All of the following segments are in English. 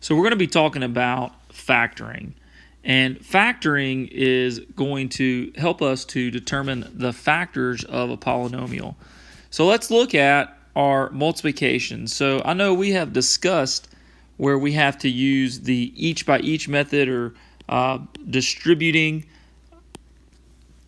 So we're going to be talking about factoring. And factoring is going to help us to determine the factors of a polynomial. So let's look at our multiplication. So I know we have discussed where we have to use the each by each method, or distributing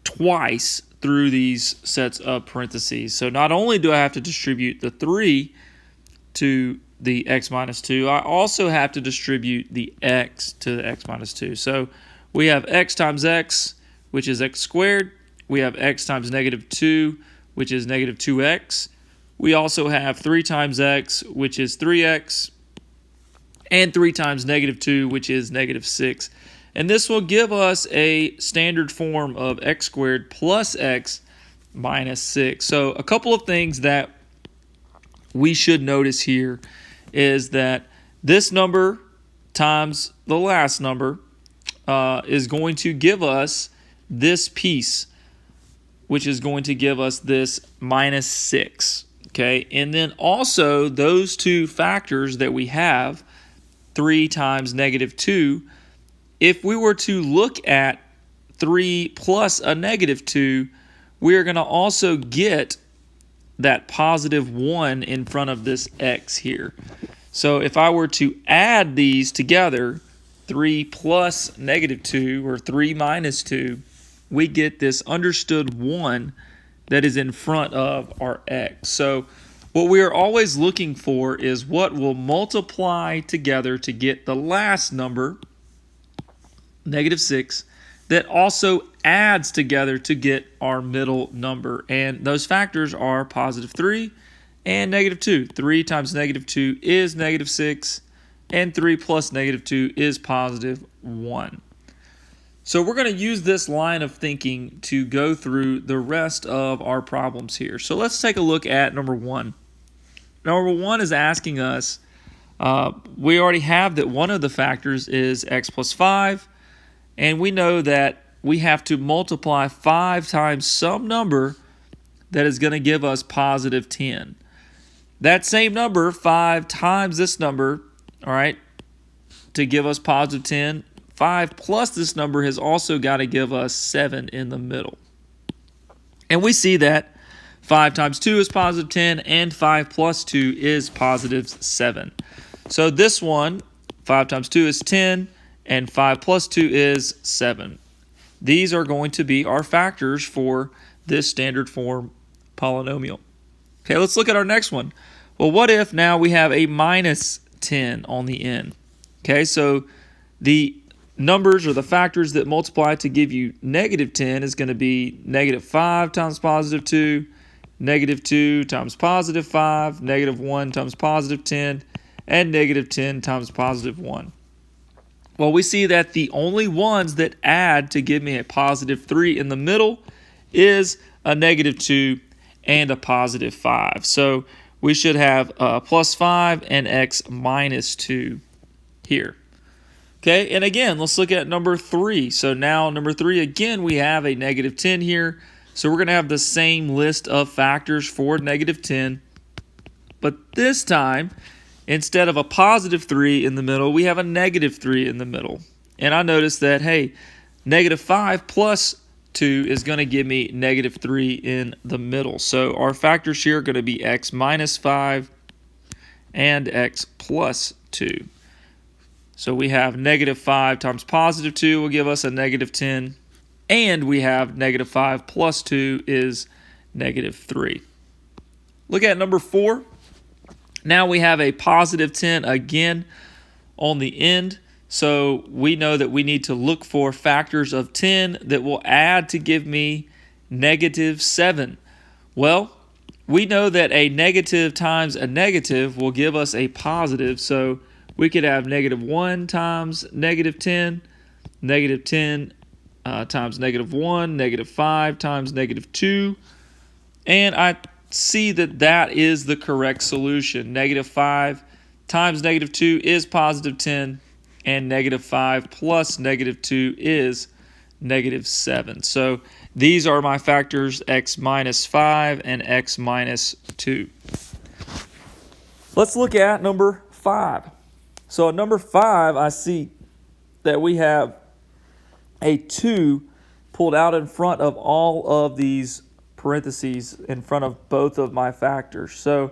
twice through these sets of parentheses. So not only do I have to distribute the 3 to the x minus 2, I also have to distribute the x to the x minus 2. So we have x times x, which is x squared. We have x times negative 2, which is negative 2x. We also have 3 times x, which is 3x, and 3 times negative 2, which is negative 6. And this will give us a standard form of x squared plus x minus 6. So a couple of things that we should notice here is that this number times the last number is going to give us this piece, which is going to give us this minus 6. Okay, and then also those two factors that we have, 3 times negative 2, if we were to look at 3 plus a negative 2, we are going to also get that positive 1 in front of this x here. So if I were to add these together, 3 plus negative 2, or 3 minus 2, we get this understood 1 that is in front of our x. So what we are always looking for is what will multiply together to get the last number, negative 6, that also adds together to get our middle number. And those factors are positive 3 and negative 2. 3 times negative 2 is negative 6, and 3 plus negative 2 is positive 1. So we're going to use this line of thinking to go through the rest of our problems here. So let's take a look at number 1. Number 1 is asking us, we already have that one of the factors is x plus 5, and we know that we have to multiply 5 times some number that is going to give us positive 10. That same number, 5 times this number, all right, to give us positive 10, 5 plus this number has also got to give us 7 in the middle. And we see that 5 times 2 is positive 10, and 5 plus 2 is positive 7. So this one, 5 times 2 is 10, and 5 plus 2 is 7. These are going to be our factors for this standard form polynomial. Okay, let's look at our next one. Well, what if now we have a minus 10 on the end? Okay, so the numbers or the factors that multiply to give you negative 10 is going to be negative 5 times positive 2, negative 2 times positive 5, negative 1 times positive 10, and negative 10 times positive 1. Well, we see that the only ones that add to give me a positive 3 in the middle is a negative 2 and a positive 5. So we should have plus 5 and x minus 2 here. Okay, and again, let's look at number 3. So now number 3, again, we have a negative 10 here. So we're going to have the same list of factors for negative 10. But this time, instead of a positive 3 in the middle, we have a negative 3 in the middle. And I noticed that, hey, negative 5 plus 2 is going to give me negative 3 in the middle. So our factors here are going to be x minus 5 and x plus 2. So we have negative 5 times positive 2 will give us a negative 10. And we have negative 5 plus 2 is negative 3. Look at number 4. Now we have a positive 10 again on the end. So we know that we need to look for factors of 10 that will add to give me negative 7. Well, we know that a negative times a negative will give us a positive. So we could have negative 1 times negative 10, negative 10 times negative 1, negative 5 times negative 2. And I see that that is the correct solution. Negative 5 times negative 2 is positive 10, and negative 5 plus negative 2 is negative 7. So these are my factors, x minus 5 and x minus 2. Let's look at number 5. So at number 5, I see that we have a 2 pulled out in front of all of these parentheses in front of both of my factors. So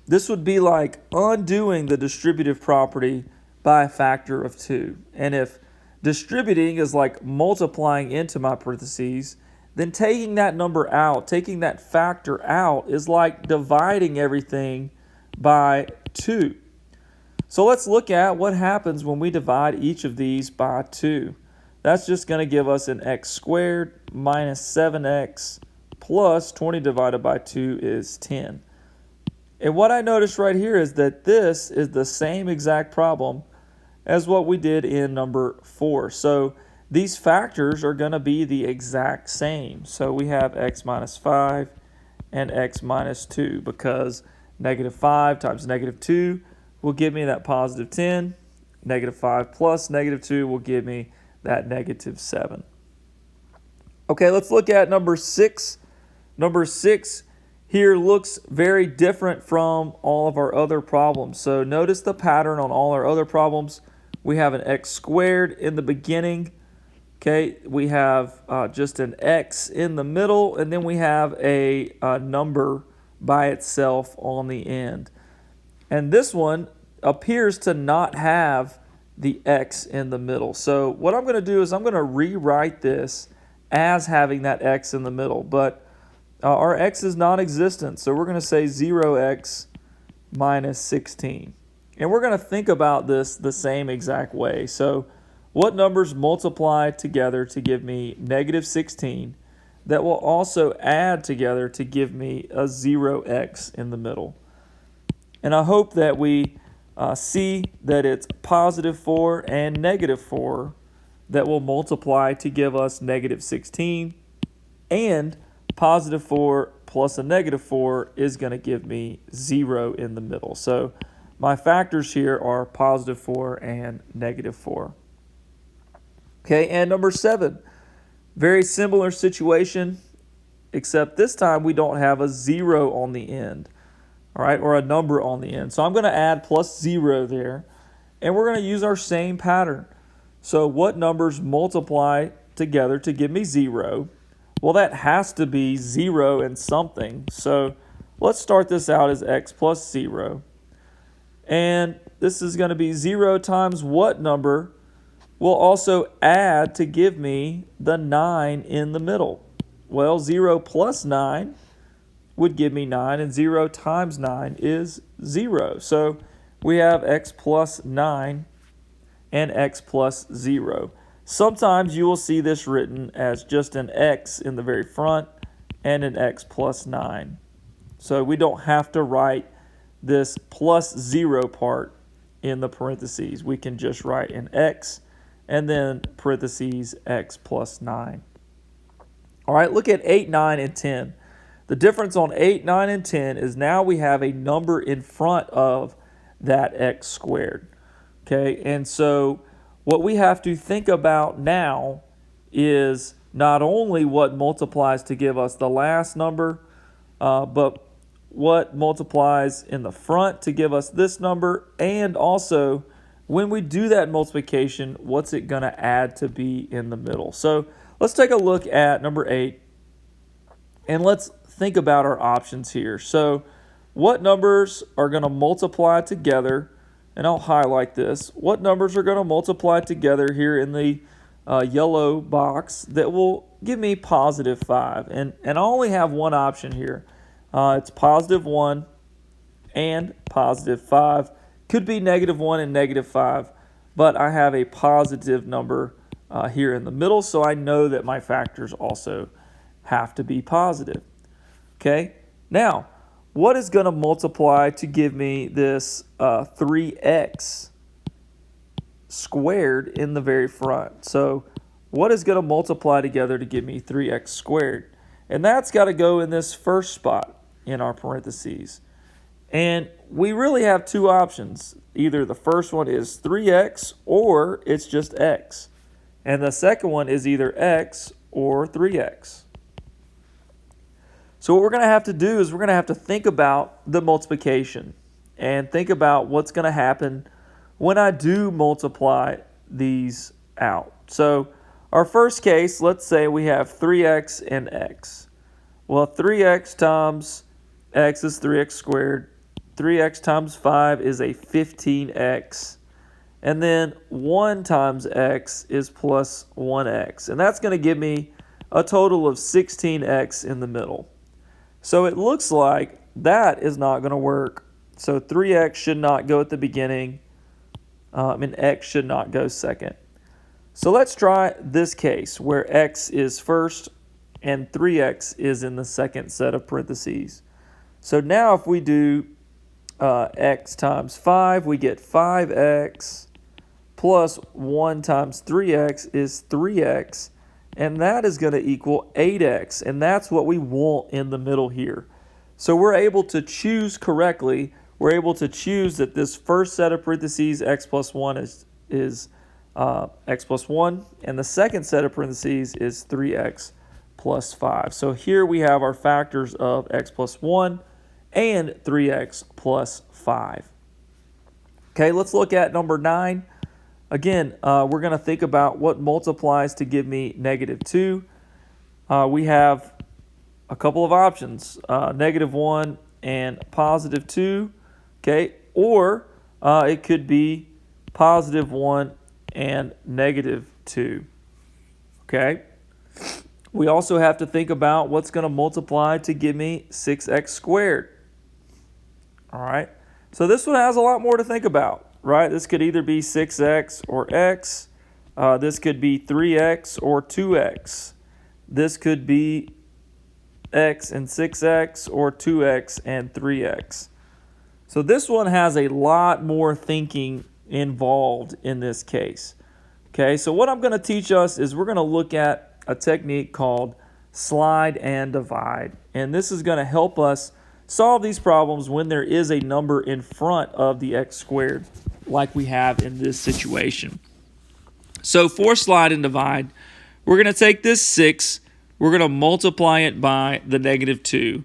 this would be like undoing the distributive property by a factor of 2. And if distributing is like multiplying into my parentheses, then taking that number out, taking that factor out, is like dividing everything by 2. So let's look at what happens when we divide each of these by 2. That's just going to give us an x squared minus 7x plus 20 divided by 2 is 10. And what I notice right here is that this is the same exact problem as what we did in number 4. So these factors are going to be the exact same. So we have x minus 5 and x minus 2, because negative 5 times negative 2 will give me that positive 10. Negative 5 plus negative 2 will give me that negative 7. Okay, let's look at number 6. Number 6 here looks very different from all of our other problems. So notice the pattern on all our other problems. We have an x squared in the beginning. Okay, we have just an x in the middle, and then we have a number by itself on the end. And this one appears to not have the x in the middle. So what I'm going to do is I'm going to rewrite this as having that x in the middle. But our x is non-existent, so we're going to say 0x minus 16. And we're going to think about this the same exact way. So what numbers multiply together to give me negative 16 that will also add together to give me a 0x in the middle? And I hope that we see that it's positive 4 and negative 4 that will multiply to give us negative 16, and positive 4 plus a negative 4 is going to give me 0 in the middle. So my factors here are positive 4 and negative 4. Okay, and number 7, very similar situation, except this time we don't have a 0 on the end, all right, or a number on the end. So I'm going to add plus 0 there, and we're going to use our same pattern. So what numbers multiply together to give me 0? Well, that has to be 0 and something. So let's start this out as x plus 0. And this is going to be 0 times what number will also add to give me the 9 in the middle? Well, 0 plus 9 would give me 9, and 0 times 9 is 0. So we have x plus 9 and x plus 0. Sometimes you will see this written as just an x in the very front and an x plus 9. So we don't have to write this plus 0 part in the parentheses. We can just write an x and then parentheses x plus 9. All right, look at 8, 9, and 10. The difference on 8, 9, and 10 is now we have a number in front of that x squared. Okay, and so what we have to think about now is not only what multiplies to give us the last number, but what multiplies in the front to give us this number, and also when we do that multiplication, what's it going to add to be in the middle. So let's take a look at number 8, and let's think about our options here. So what numbers are going to multiply together? And I'll highlight this. What numbers are going to multiply together here in the yellow box that will give me positive 5? And I only have one option here. It's positive 1 and positive 5. Could be negative 1 and negative 5. But I have a positive number here in the middle, so I know that my factors also have to be positive. Okay? Now, what is going to multiply to give me this 3x squared in the very front? So what is going to multiply together to give me 3x squared? And that's got to go in this first spot in our parentheses. And we really have two options. Either the first one is 3x or it's just x. And the second one is either x or 3x. So what we're going to have to do is we're going to have to think about the multiplication and think about what's going to happen when I do multiply these out. So our first case, let's say we have 3x and x. Well, 3x times x is 3x squared. 3x times 5 is a 15x. And then 1 times x is plus 1x. And that's going to give me a total of 16x in the middle. So it looks like that is not going to work. So 3x should not go at the beginning, and x should not go second. So let's try this case where x is first and 3x is in the second set of parentheses. So now if we do x times 5, we get 5x plus 1 times 3x is 3x, and that is going to equal 8x, and that's what we want in the middle here. So we're able to choose correctly. We're able to choose that this first set of parentheses, x plus 1, is x plus 1, and the second set of parentheses is 3x plus 5. So here we have our factors of x plus 1 and 3x plus 5. Okay, let's look at number 9. Again, we're going to think about what multiplies to give me negative 2. We have a couple of options, negative 1 and positive 2. Okay, or it could be positive 1 and negative 2. Okay, we also have to think about what's going to multiply to give me 6x squared. All right, so this one has a lot more to think about, right? This could either be 6x or x. This could be 3x or 2x. This could be x and 6x or 2x and 3x. So this one has a lot more thinking involved in this case. Okay, so what I'm going to teach us is we're going to look at a technique called slide and divide. And this is going to help us solve these problems when there is a number in front of the x squared, like we have in this situation. So for slide and divide, we're going to take this 6, we're going to multiply it by the negative 2.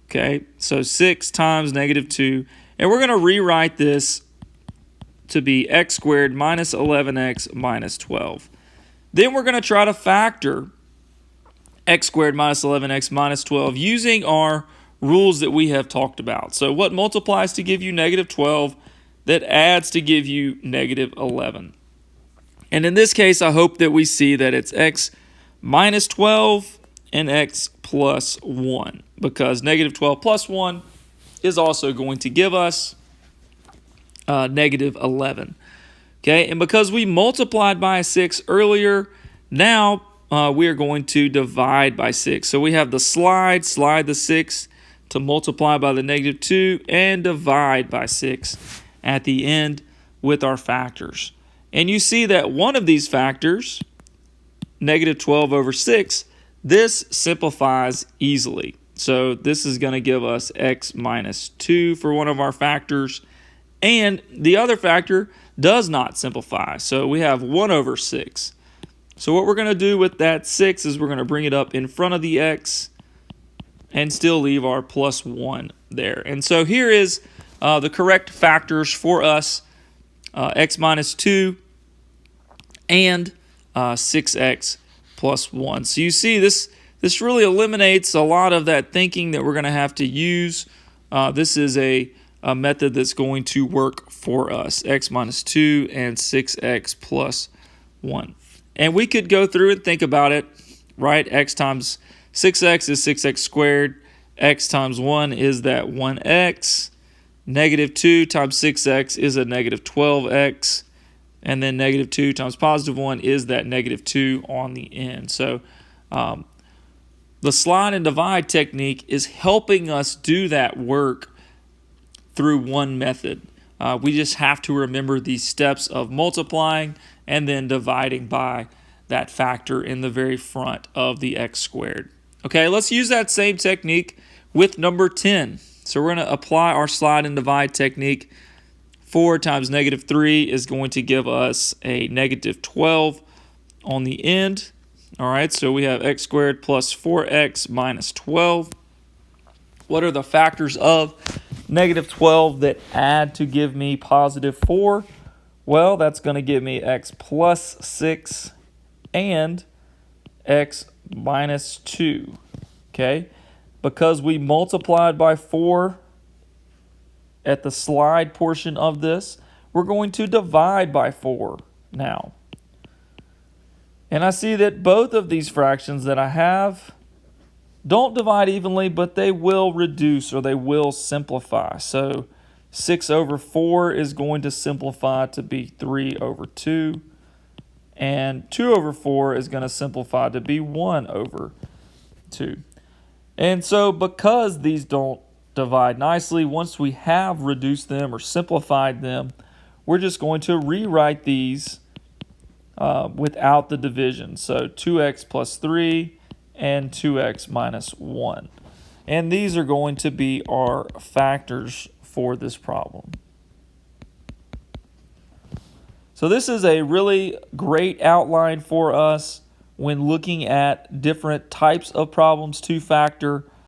Okay, so 6 times negative 2, and we're going to rewrite this to be x squared minus 11x minus 12. Then we're going to try to factor x squared minus 11x minus 12 using our rules that we have talked about. So what multiplies to give you negative 12, that adds to give you negative 11. And in this case, I hope that we see that it's x minus 12 and x plus 1, because negative 12 plus 1 is also going to give us negative 11. Okay, and because we multiplied by 6 earlier, now we are going to divide by 6. So we have the slide the 6 to multiply by the negative 2 and divide by 6 at the end with our factors. And you see that one of these factors, negative 12 over 6, this simplifies easily. So this is going to give us x minus 2 for one of our factors. And the other factor does not simplify. So we have 1 over 6. So what we're going to do with that 6 is we're going to bring it up in front of the x and still leave our plus 1 there. And so here is the correct factors for us, x minus 2 and 6x plus 1. So you see this really eliminates a lot of that thinking that we're going to have to use. This is a method that's going to work for us, x minus 2 and 6x plus 1. And we could go through and think about it, right? X times 6x is 6x squared. X times 1 is that 1x. Negative 2 times 6x is a negative 12x. And then negative 2 times positive 1 is that negative 2 on the end. So the slide and divide technique is helping us do that work through one method. We just have to remember these steps of multiplying and then dividing by that factor in the very front of the x squared. Okay, let's use that same technique with number 10. So we're going to apply our slide and divide technique. 4 times negative 3 is going to give us a negative 12 on the end. All right, so we have x squared plus 4x minus 12. What are the factors of negative 12 that add to give me positive 4? Well, that's going to give me x plus 6 and x minus 2. Okay? Because we multiplied by 4 at the slide portion of this, we're going to divide by 4 now. And I see that both of these fractions that I have don't divide evenly, but they will reduce or they will simplify. So 6 over 4 is going to simplify to be 3 over 2. And 2 over 4 is going to simplify to be 1 over 2. And so because these don't divide nicely, once we have reduced them or simplified them, we're just going to rewrite these without the division. So 2x plus 3 and 2x minus 1. And these are going to be our factors for this problem. So this is a really great outline for us when looking at different types of problems to factor.